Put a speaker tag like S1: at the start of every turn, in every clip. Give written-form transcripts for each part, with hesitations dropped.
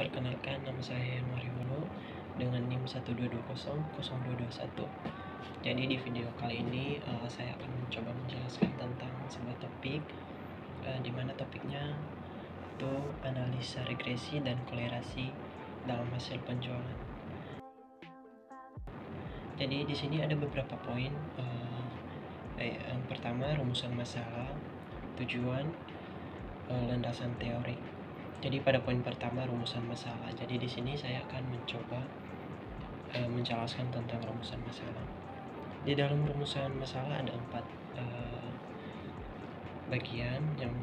S1: Perkenalkan, nama saya Yanuari Wolo dengan NIM 122000221. Jadi di video kali ini saya akan mencoba menjelaskan tentang sebuah topik di mana topiknya itu analisa regresi dan kolerasi dalam hasil penjualan. Jadi di sini ada beberapa poin. Yang pertama, rumusan masalah, tujuan, landasan teori. Jadi pada poin pertama, rumusan masalah. Jadi di sini saya akan mencoba menjelaskan tentang rumusan masalah. Di dalam rumusan masalah ada 4 bagian yang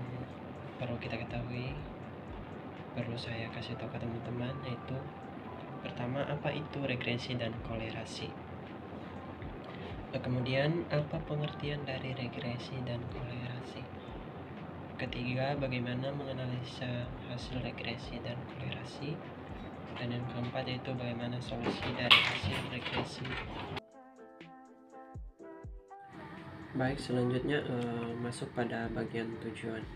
S1: perlu kita ketahui, perlu saya kasih tahu ke teman-teman, yaitu pertama, apa itu regresi dan kolerasi. Kemudian, apa pengertian dari regresi dan kolerasi. Ketiga, bagaimana menganalisa hasil regresi dan kolerasi. Dan yang keempat yaitu bagaimana solusi dari hasil regresi. Baik, selanjutnya masuk pada bagian tujuan.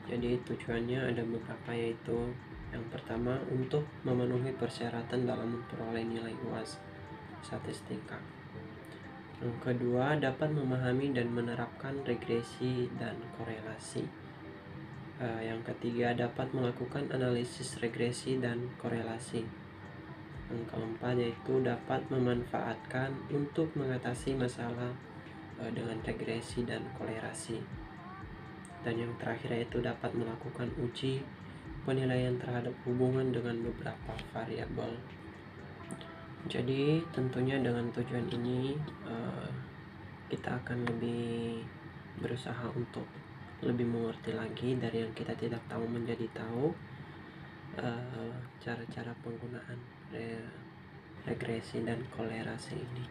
S1: Jadi tujuannya ada beberapa, yaitu yang pertama, untuk memenuhi persyaratan dalam memperoleh nilai UAS statistika. Yang kedua, dapat memahami dan menerapkan regresi dan korelasi. Yang ketiga, dapat melakukan analisis regresi dan korelasi. Yang keempat yaitu dapat memanfaatkan untuk mengatasi masalah dengan regresi dan kolerasi. Dan yang terakhir yaitu dapat melakukan uji penilaian terhadap hubungan dengan beberapa variabel. Jadi tentunya dengan tujuan ini kita akan lebih berusaha untuk lebih mengerti lagi dari yang kita tidak tahu menjadi tahu, cara-cara penggunaan regresi dan kolerasi ini,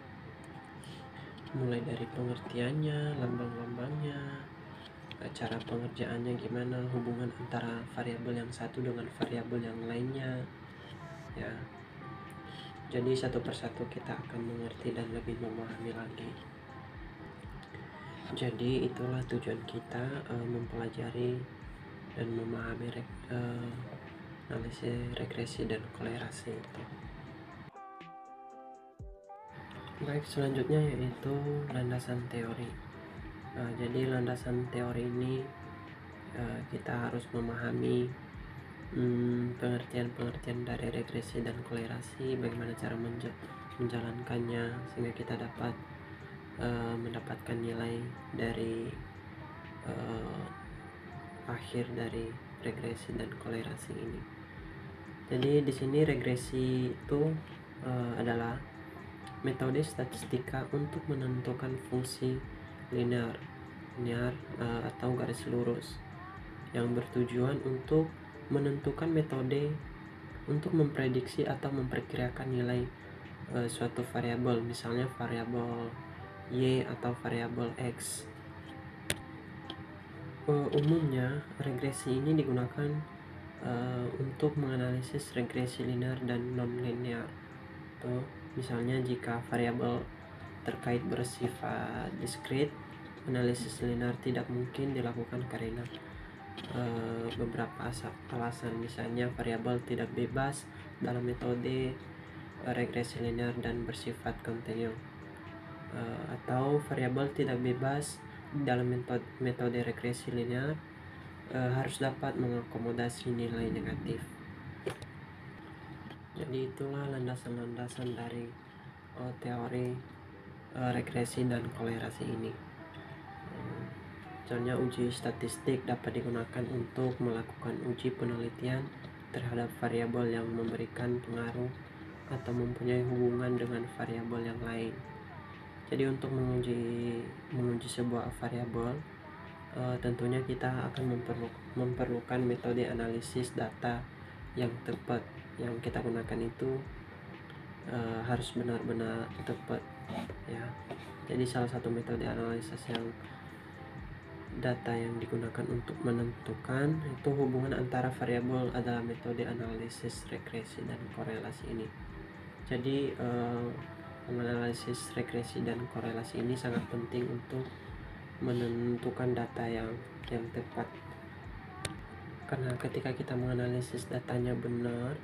S1: mulai dari pengertiannya, lambang-lambangnya, cara pengerjaannya gimana, hubungan antara variabel yang satu dengan variabel yang lainnya, ya. Jadi satu persatu kita akan mengerti dan lebih memahami lagi. Jadi itulah tujuan kita, mempelajari dan memahami analisis regresi dan kolerasi itu. Baik, selanjutnya yaitu landasan teori. Jadi landasan teori ini kita harus memahami pengertian-pengertian dari regresi dan kolerasi, bagaimana cara menjalankannya sehingga kita dapat mendapatkan nilai dari akhir dari regresi dan kolerasi ini. Jadi di sini regresi itu adalah metode statistika untuk menentukan fungsi linear atau garis lurus yang bertujuan untuk menentukan metode untuk memprediksi atau memperkirakan nilai suatu variabel, misalnya variabel Y atau variabel X. Umumnya regresi ini digunakan untuk menganalisis regresi linear dan non-linear. Misalnya jika variabel terkait bersifat diskrit, analisis linear tidak mungkin dilakukan karena beberapa alasan, misalnya variabel tidak bebas dalam metode regresi linear dan bersifat kontinu, atau variabel tidak bebas dalam metode regresi linear harus dapat mengakomodasi nilai negatif. Jadi itulah landasan-landasan dari teori regresi dan kolerasi ini. Contohnya, uji statistik dapat digunakan untuk melakukan uji penelitian terhadap variabel yang memberikan pengaruh atau mempunyai hubungan dengan variabel yang lain. Jadi untuk menguji sebuah variabel, tentunya kita akan memerlukan metode analisis data yang tepat. Yang kita gunakan itu harus benar-benar tepat, ya. Jadi salah satu metode analisis yang data yang digunakan untuk menentukan itu hubungan antara variabel adalah metode analisis regresi dan korelasi ini. Jadi menganalisis regresi dan korelasi ini sangat penting untuk menentukan data yang tepat, karena ketika kita menganalisis datanya benar,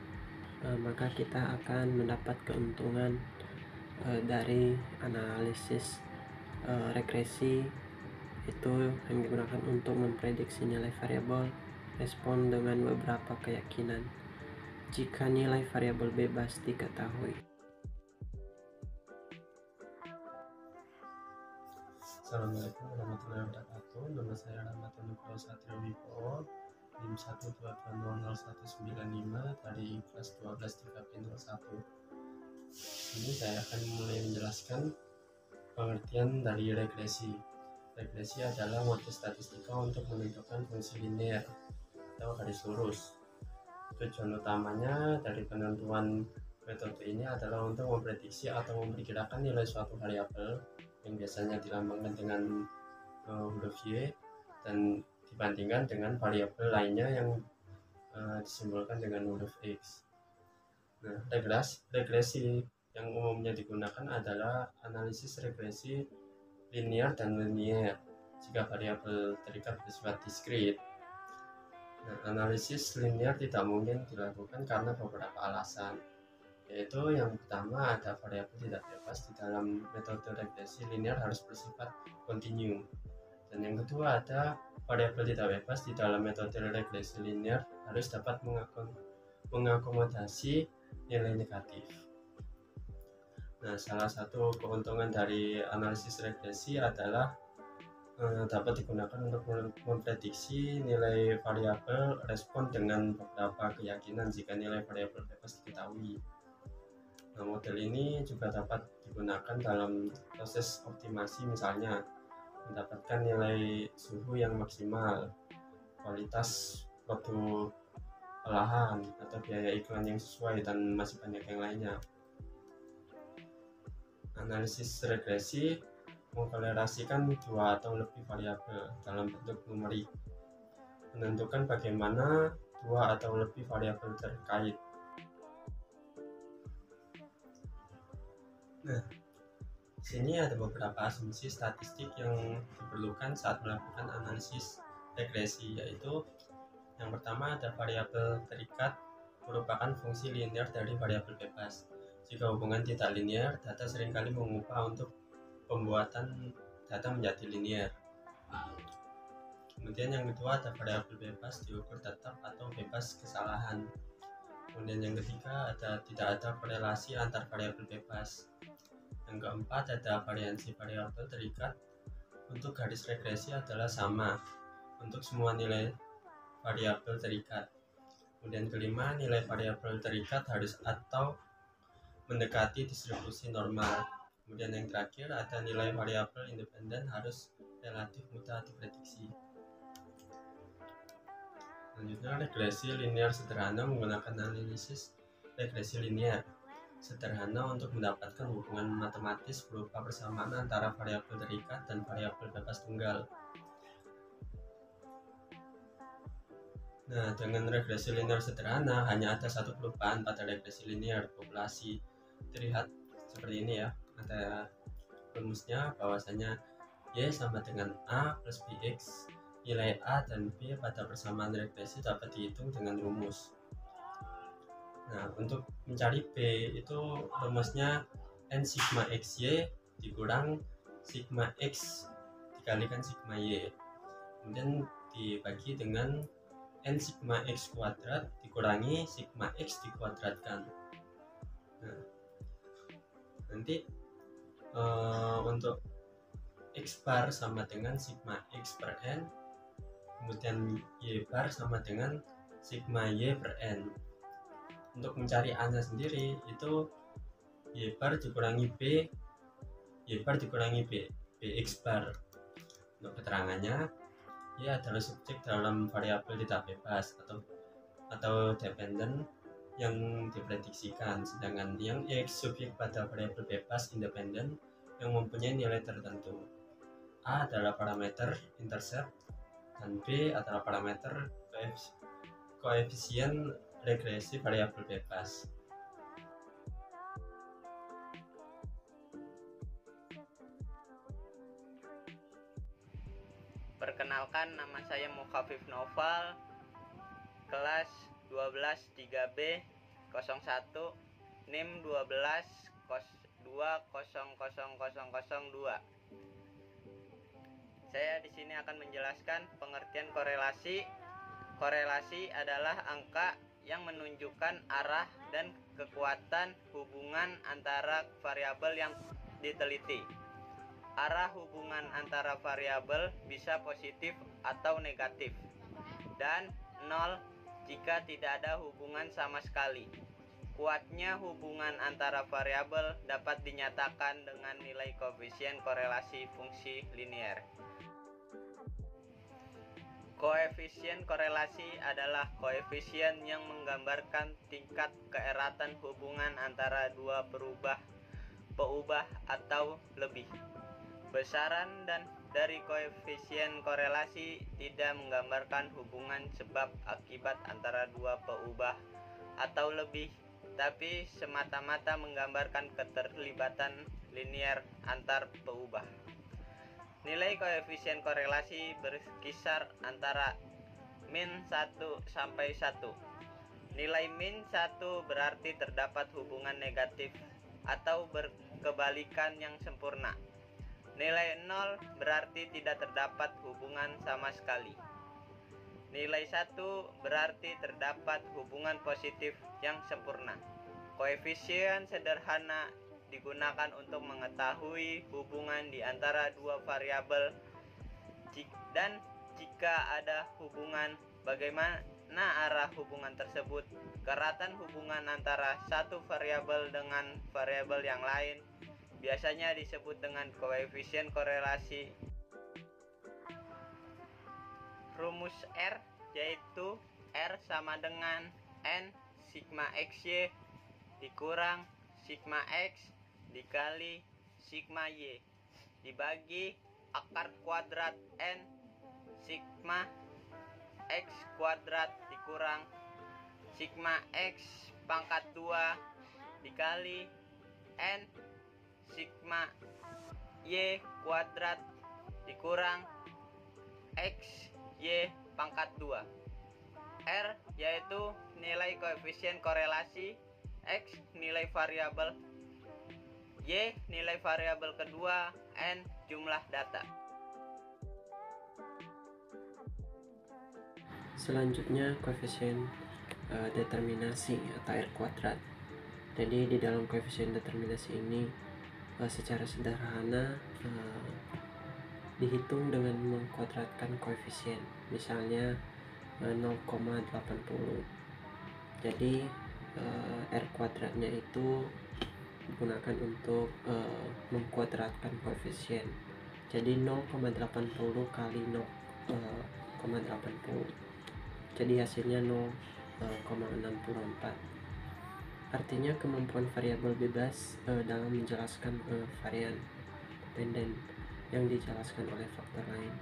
S1: maka kita akan mendapat keuntungan dari analisis regresi, itu yang digunakan untuk memprediksi nilai variabel respon dengan beberapa keyakinan jika nilai variabel bebas diketahui.
S2: Assalamualaikum warahmatullahi wabarakatuh. Nama saya Rahmat Nugroho Satrio Wibowo, NIM 1220019 dari kelas 12 3P01. Ini saya akan mulai menjelaskan pengertian dari regresi. Regresi adalah model statistika untuk menentukan fungsi linear atau garis lurus. Tujuan utamanya dari penentuan metode ini adalah untuk memprediksi atau memperkirakan nilai suatu variabel yang biasanya dilambangkan dengan huruf Y dan dibandingkan dengan variabel lainnya yang disimbolkan dengan huruf X. Nah, regresi yang umumnya digunakan adalah analisis regresi linear dan linier jika variabel terikat bersifat diskrit. Nah, analisis linear tidak mungkin dilakukan karena beberapa alasan, yaitu yang pertama ada variabel tidak bebas di dalam metode regresi linear harus bersifat kontinu, dan yang kedua ada variabel tidak bebas di dalam metode regresi linear harus dapat mengakomodasi nilai negatif. Nah, salah satu keuntungan dari analisis regresi adalah dapat digunakan untuk memprediksi nilai variabel respon dengan beberapa keyakinan jika nilai variabel bebas diketahui. Nah, model ini juga dapat digunakan dalam proses optimasi, misalnya mendapatkan nilai suhu yang maksimal, kualitas produk olahan, atau biaya iklan yang sesuai, dan masih banyak yang lainnya. Analisis regresi mengkolerasikan dua atau lebih variabel dalam bentuk numerik, menentukan bagaimana dua atau lebih variabel terkait. Nah, di sini ada beberapa asumsi statistik yang diperlukan saat melakukan analisis regresi, yaitu yang pertama ada variabel terikat merupakan fungsi linear dari variabel bebas. Jika hubungan tidak linear, data seringkali mengubah untuk pembuatan data menjadi linear. Kemudian yang kedua ada variabel bebas diukur tetap atau bebas kesalahan. Kemudian yang ketiga tidak ada korelasi antar variabel bebas. Yang keempat ada variansi variabel terikat untuk garis regresi adalah sama untuk semua nilai variabel terikat. Kemudian kelima, nilai variabel terikat harus atau mendekati distribusi normal. Kemudian yang terakhir ada nilai variabel independen harus relatif mudah diprediksi. Selanjutnya, regresi linear sederhana menggunakan analisis regresi linear sederhana untuk mendapatkan hubungan matematis berupa persamaan antara variabel terikat dan variabel bebas tunggal. Nah, dengan regresi linear sederhana hanya ada satu perubahan pada regresi linear populasi. Terlihat seperti ini ya, ada rumusnya bahwasanya Y sama dengan A plus BX. Nilai A dan B pada persamaan regresi dapat dihitung dengan rumus. Nah, untuk mencari B itu rumusnya N sigma XY dikurang sigma X dikalikan sigma Y, kemudian dibagi dengan N sigma X kuadrat dikurangi sigma X dikuadratkan. Nah, nanti untuk X bar sama dengan sigma X per N, kemudian Y bar sama dengan sigma Y per N. Untuk mencari A-nya sendiri itu Y bar dikurangi B, Y bar dikurangi B, BX bar. Untuk keterangannya, Y adalah subjek dalam variabel tidak bebas atau dependent yang diprediksikan, sedangkan yang X subjek pada variabel bebas independen yang mempunyai nilai tertentu. A adalah parameter intercept dan B adalah parameter koefisien regresi variabel bebas.
S3: Perkenalkan, nama saya Mukhafif Noval, kelas 12 3B, 01 NIM 12 2000002. Saya di sini akan menjelaskan pengertian korelasi. Korelasi adalah angka yang menunjukkan arah dan kekuatan hubungan antara variabel yang diteliti. Arah hubungan antara variabel bisa positif atau negatif, dan 0 jika tidak ada hubungan sama sekali. Kuatnya hubungan antara variabel dapat dinyatakan dengan nilai koefisien korelasi fungsi linier. Koefisien korelasi adalah koefisien yang menggambarkan tingkat keeratan hubungan antara dua peubah atau lebih. Besaran dari koefisien korelasi tidak menggambarkan hubungan sebab akibat antara dua peubah atau lebih, tapi semata-mata menggambarkan keterlibatan linier antar peubah. Nilai koefisien korelasi berkisar antara min 1 sampai 1. Nilai min 1 berarti terdapat hubungan negatif atau berkebalikan yang sempurna. Nilai 0 berarti tidak terdapat hubungan sama sekali. Nilai 1 berarti terdapat hubungan positif yang sempurna. Koefisien sederhana digunakan untuk mengetahui hubungan di antara dua variabel, dan jika ada hubungan, bagaimana arah hubungan tersebut. Keratan hubungan antara satu variabel dengan variabel yang lain biasanya disebut dengan koefisien korelasi. Rumus R yaitu R sama dengan N sigma XY dikurang sigma X dikali sigma Y dibagi akar kuadrat N sigma X kuadrat dikurang sigma X pangkat 2 dikali N sigma Y kuadrat dikurang X Y pangkat 2. R yaitu nilai koefisien korelasi, X nilai variabel, Y nilai variabel kedua, N jumlah data.
S1: Selanjutnya koefisien determinasi atau R kuadrat. Jadi di dalam koefisien determinasi ini secara sederhana dihitung dengan mengkuadratkan koefisien, misalnya 0,80. Jadi R kuadratnya itu digunakan untuk mengkuadratkan koefisien. Jadi 0,80 kali 0,80, jadi hasilnya 0,64. Artinya kemampuan variabel bebas dalam menjelaskan varian dependen yang dijelaskan oleh faktor lain.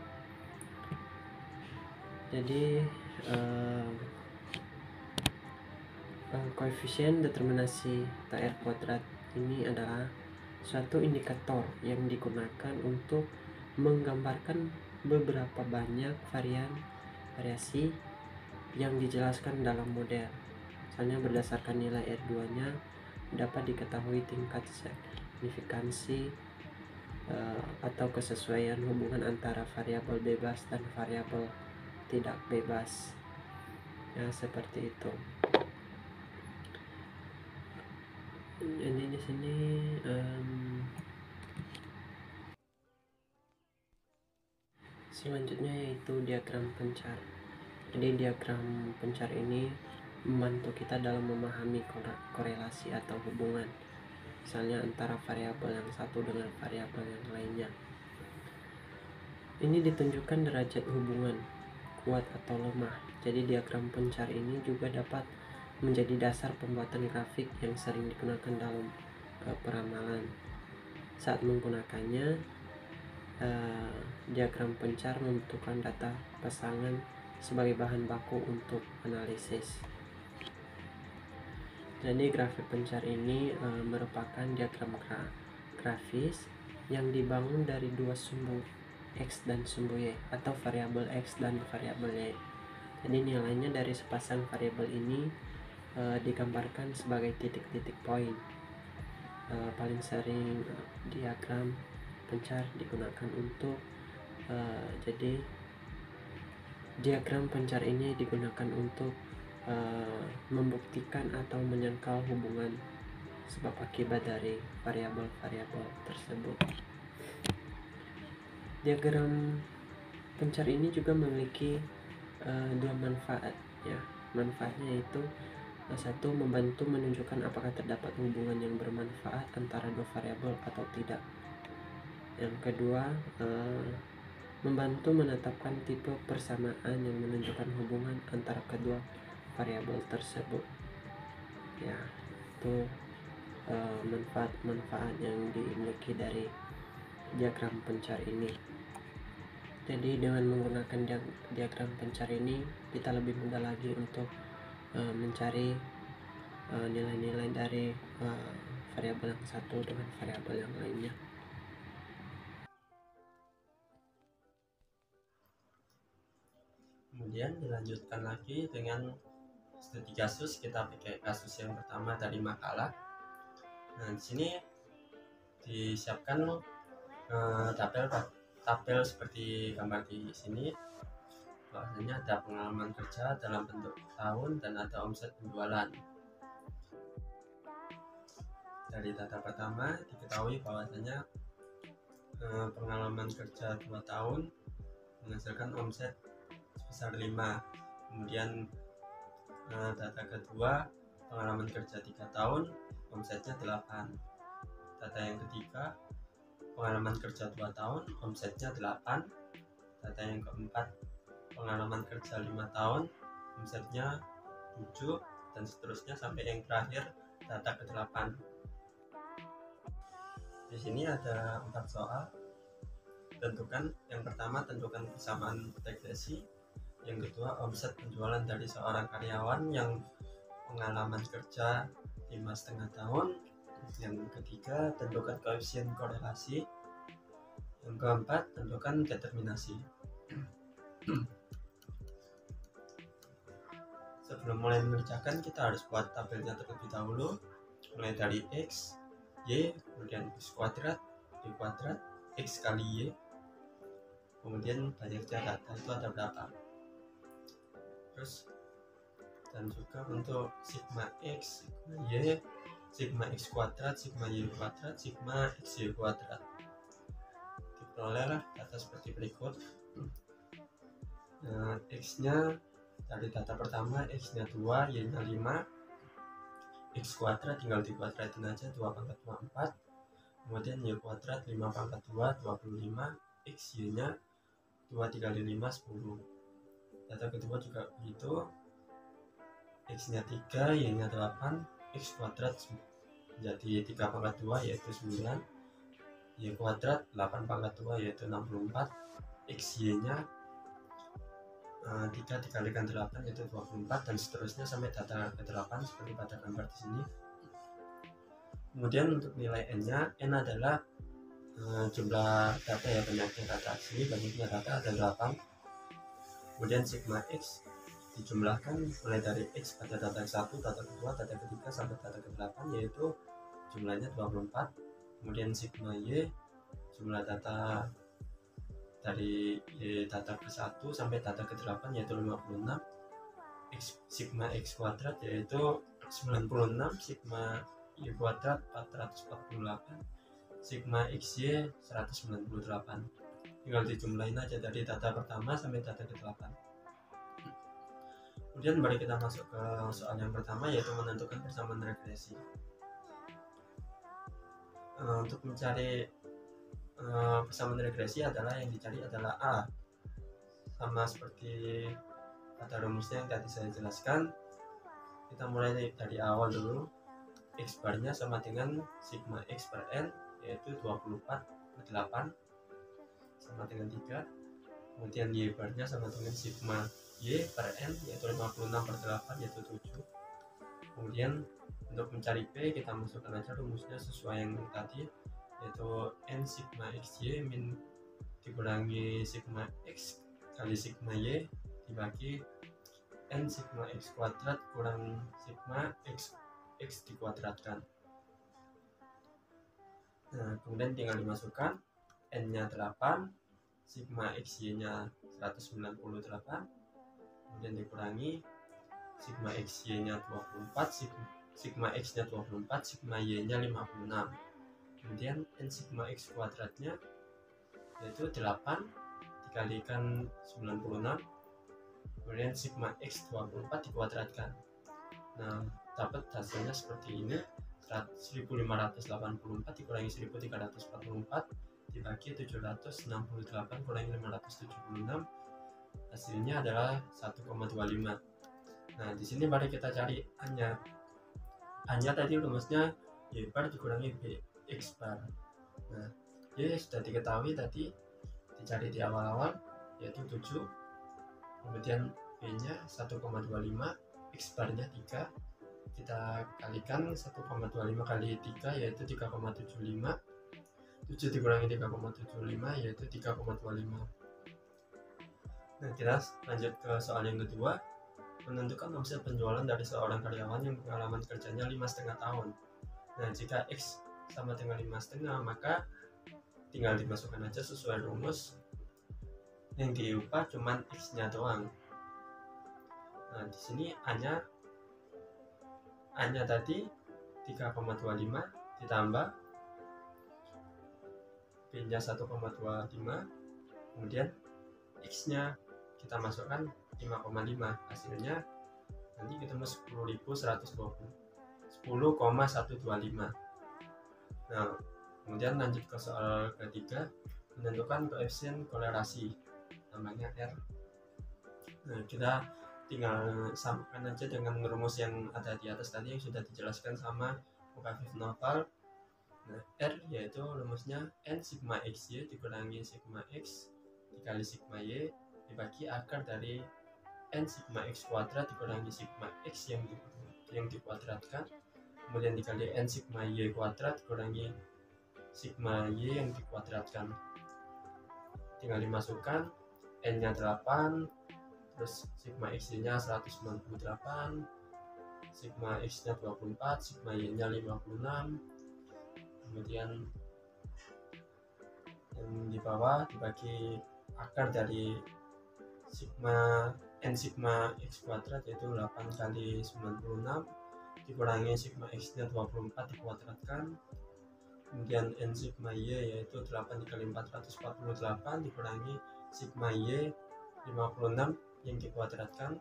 S1: Jadi koefisien determinasi R kuadrat ini adalah suatu indikator yang digunakan untuk menggambarkan beberapa banyak variasi yang dijelaskan dalam model. Misalnya berdasarkan nilai R2-nya dapat diketahui tingkat signifikansi atau kesesuaian hubungan antara variabel bebas dan variabel tidak bebas. Ya, seperti itu. Jadi di sini selanjutnya yaitu diagram pencar. Jadi diagram pencar ini membantu kita dalam memahami korelasi atau hubungan, misalnya antara variabel yang satu dengan variabel yang lainnya. Ini ditunjukkan derajat hubungan kuat atau lemah. Jadi diagram pencar ini juga dapat menjadi dasar pembuatan grafik yang sering digunakan dalam peramalan. Saat menggunakannya, diagram pencar membutuhkan data pasangan sebagai bahan baku untuk analisis. Jadi grafik pencar ini merupakan diagram grafis yang dibangun dari dua sumbu X dan sumbu Y, atau variabel X dan variabel Y. Jadi nilainya dari sepasang variabel ini digambarkan sebagai titik-titik poin. Paling sering diagram pencar digunakan untuk jadi diagram pencar ini digunakan untuk membuktikan atau menyangkal hubungan sebab akibat dari variabel-variabel tersebut. Diagram pencar ini juga memiliki dua manfaat ya. Manfaatnya yaitu satu, membantu menunjukkan apakah terdapat hubungan yang bermanfaat antara dua variabel atau tidak. Yang kedua, membantu menetapkan tipe persamaan yang menunjukkan hubungan antara kedua variabel tersebut. Ya, itu manfaat-manfaat yang dimiliki dari diagram pencar ini. Jadi dengan menggunakan diagram pencar ini, kita lebih mudah lagi untuk mencari nilai-nilai dari variabel yang satu dengan variabel yang lainnya.
S2: Kemudian dilanjutkan lagi dengan studi kasus. Kita pakai kasus yang pertama dari makalah. Nah, di sini disiapkan tabel seperti gambar di sini. Bahwasanya ada pengalaman kerja dalam bentuk tahun dan ada omset penjualan. Dari data pertama diketahui bahwasanya pengalaman kerja 2 tahun menghasilkan omset sebesar 5. Kemudian data kedua, pengalaman kerja 3 tahun omsetnya 8. Data yang ketiga, pengalaman kerja 2 tahun omsetnya 8. Data yang keempat, pengalaman kerja 5 tahun omsetnya 7, dan seterusnya sampai yang terakhir data ke-8. Di sini ada 4 soal. Yang pertama tentukan persamaan regresi. Yang kedua, omset penjualan dari seorang karyawan yang pengalaman kerja 5,5 tahun. Yang ketiga, tentukan koefisien korelasi. Yang keempat, tentukan determinasi. Sebelum mulai mengerjakan, kita harus buat tabelnya terlebih dahulu, mulai dari X, Y, kemudian X kuadrat, Y kuadrat, X kali Y, kemudian banyaknya data itu ada berapa. Terus dan juga untuk sigma X, sigma Y, sigma X kuadrat, sigma Y kuadrat, sigma XY kuadrat. Diperolehlah data seperti berikut. X nya dari data pertama, X nya 2, Y nya 5, X kuadrat tinggal dikuadratin aja, 2 pangkat 2 4, kemudian Y kuadrat 5 pangkat 2 25, X Y nya 2 dikali 5 10. Data kedua juga begitu, X nya 3, Y nya 8, X kuadrat menjadi 3 pangkat 2 yaitu 9, Y kuadrat 8 pangkat 2 yaitu 64, X Y nya 3 dikalikan 8 yaitu 24, dan seterusnya sampai data ke-8 seperti pada gambar di sini. Kemudian untuk nilai N-nya, N adalah jumlah data ya, banyaknya data. Sini banyaknya data ada 8. Kemudian sigma X dijumlahkan mulai dari X pada data 1, data kedua, data ketiga sampai data ke-8 yaitu jumlahnya 24. Kemudian sigma Y jumlah data dari data ke-1 sampai data ke-8 yaitu 56. Sigma X kuadrat yaitu 96, sigma Y kuadrat 448, sigma XY 198. Tinggal dijumlahin aja dari data pertama sampai data ke-8. Kemudian mari kita masuk ke soal yang pertama, yaitu menentukan persamaan regresi. Untuk mencari persamaan regresi adalah yang dicari adalah A. Sama seperti pada rumusnya yang tadi saya jelaskan, kita mulai dari awal dulu. X barnya sama dengan sigma X per N yaitu 24 per 8 sama dengan 3. Kemudian Y barnya sama dengan sigma Y per N yaitu 56 per 8 yaitu 7. Kemudian untuk mencari P kita masukkan aja rumusnya sesuai yang tadi, yaitu N sigma XY min dikurangi sigma X kali sigma Y dibagi n sigma x kuadrat kurang sigma x dikuadratkan. Nah, kemudian tinggal dimasukkan n-nya 8, sigma xy-nya 198, kemudian dikurangi sigma xy-nya 24, sigma x-nya 24, sigma y-nya 56. Kemudian n sigma x kuadratnya yaitu 8 dikalikan 96, kemudian sigma x 24 dikuadratkan. Nah, dapat hasilnya seperti ini. 1584 dikurangi 1344 dibagi 768 kurangi 576, hasilnya adalah 1,25. Nah, di sini mari kita cari A-nya. A-nya tadi rumusnya Y bar dikurangi BX bar. Nah, Y sudah diketahui tadi, dicari di awal-awal, yaitu 7. Kemudian B-nya 1,25, X barnya 3. Kita kalikan 1,25 kali 3 yaitu 3,75. 7 dikurangi 3,75 yaitu 3,25. Nah, kita lanjut ke soal yang kedua. Menentukan omset penjualan dari seorang karyawan yang pengalaman kerjanya 5,5 tahun. Nah, jika X sama dengan 5,5, maka tinggal dimasukkan aja sesuai rumus. Yang diubah cuman X-nya doang. Nah, di sini A-nya tadi 3,25 ditambah B-nya 1,25, kemudian X-nya kita masukkan 5,5, hasilnya nanti ketemu 10,125. Nah, kemudian lanjut ke soal ketiga, menentukan koefisien kolerasi, namanya R. Nah, kita tinggal samakan aja dengan rumus yang ada di atas tadi yang sudah dijelaskan sama Mukafif Noval. Nah, R yaitu rumusnya n sigma xy dikurangi sigma x dikali sigma y dibagi akar dari n sigma x kuadrat dikurangi sigma x yang dikuadratkan, kemudian dikali n sigma y kuadrat kurangi sigma y yang dikuadratkan. Tinggal dimasukkan n-nya 8, terus sigma x-nya 198, sigma x-nya 24, sigma y-nya 56, kemudian yang di bawah dibagi akar dari n sigma x kuadrat yaitu 8 kali 96 dikurangi sigma x-nya 24 dikuadratkan, kemudian n sigma y yaitu 8 dikali 448 dikurangi sigma y 56 yang dikuadratkan.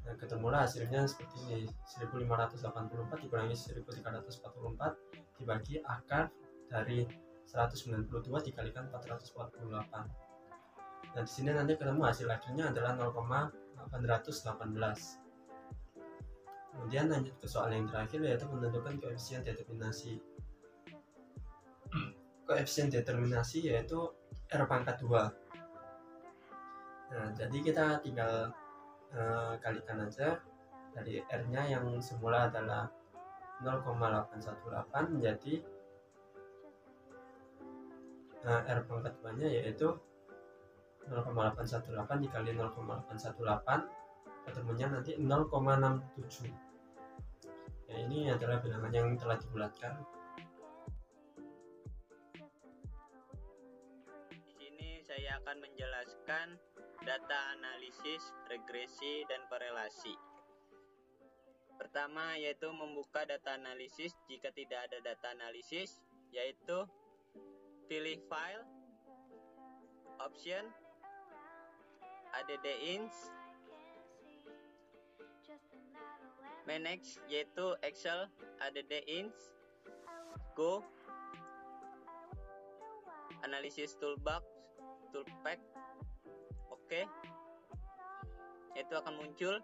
S2: Nah, ketemulah hasilnya seperti ini, 1584 dikurangi 1344 dibagi akar dari 192 dikalikan 448. Nah, di sini nanti ketemu hasil akhirnya adalah 0,818. Kemudian lanjut ke soal yang terakhir, yaitu menentukan koefisien determinasi. Koefisien determinasi yaitu R pangkat 2. Nah, jadi kita tinggal kalikan aja dari R-nya yang semula adalah 0,818 menjadi R pangkat 2-nya yaitu 0,818 dikali 0,818, ketemunya nanti 0,67. Ya, ini adalah bilangan yang telah dibulatkan.
S3: Di sini saya akan menjelaskan data analisis, regresi, dan korelasi. Pertama yaitu membuka data analisis. Jika tidak ada data analisis, yaitu pilih file, option, add ins, manage yaitu Excel, add ins, go, analisis toolbox, toolpack, oke, itu akan muncul.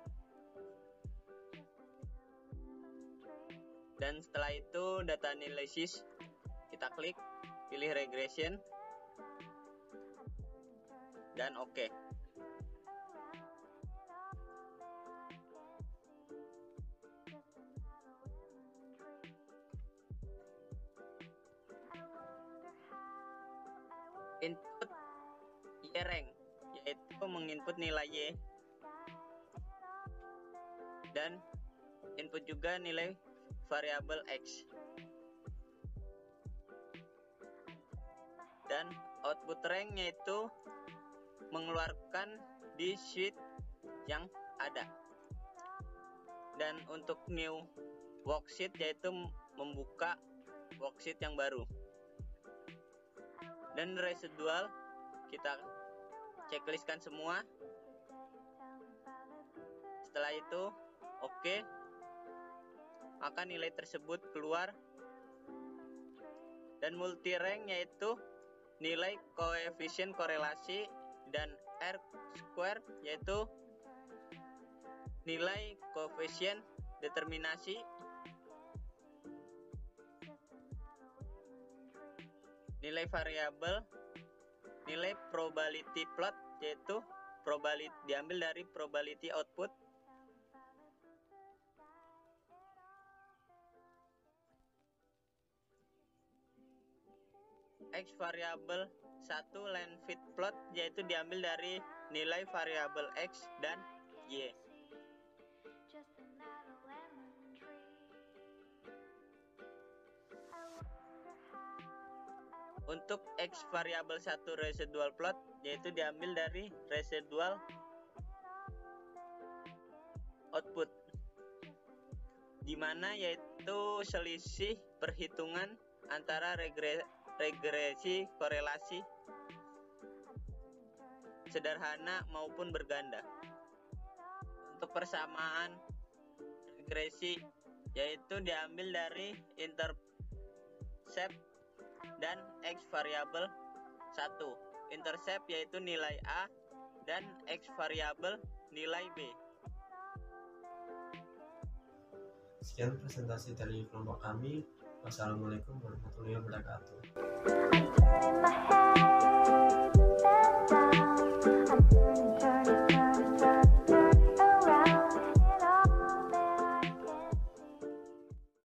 S3: Dan setelah itu data analisis, kita klik, pilih regression, dan oke. Input Y rank yaitu menginput nilai Y. dan input juga nilai variabel X. Dan output rank yaitu mengeluarkan di sheet yang ada. Dan untuk new worksheet yaitu membuka worksheet yang baru. Dan residual kita checklistkan semua. Setelah itu oke, maka nilai tersebut keluar. Dan multi rank yaitu nilai koefisien korelasi, dan R square yaitu nilai koefisien determinasi. Nilai variabel, nilai probability plot yaitu probability diambil dari probability output. X variabel 1 line fit plot yaitu diambil dari nilai variabel X dan Y. Untuk X variabel 1 residual plot yaitu diambil dari residual output, dimana yaitu selisih perhitungan antara regresi korelasi sederhana maupun berganda. Untuk persamaan regresi yaitu diambil dari intercept dan X variabel 1. Intercept yaitu nilai A dan X variabel nilai B.
S2: Sekian presentasi dari kelompok kami. Wassalamualaikum warahmatullahi wabarakatuh.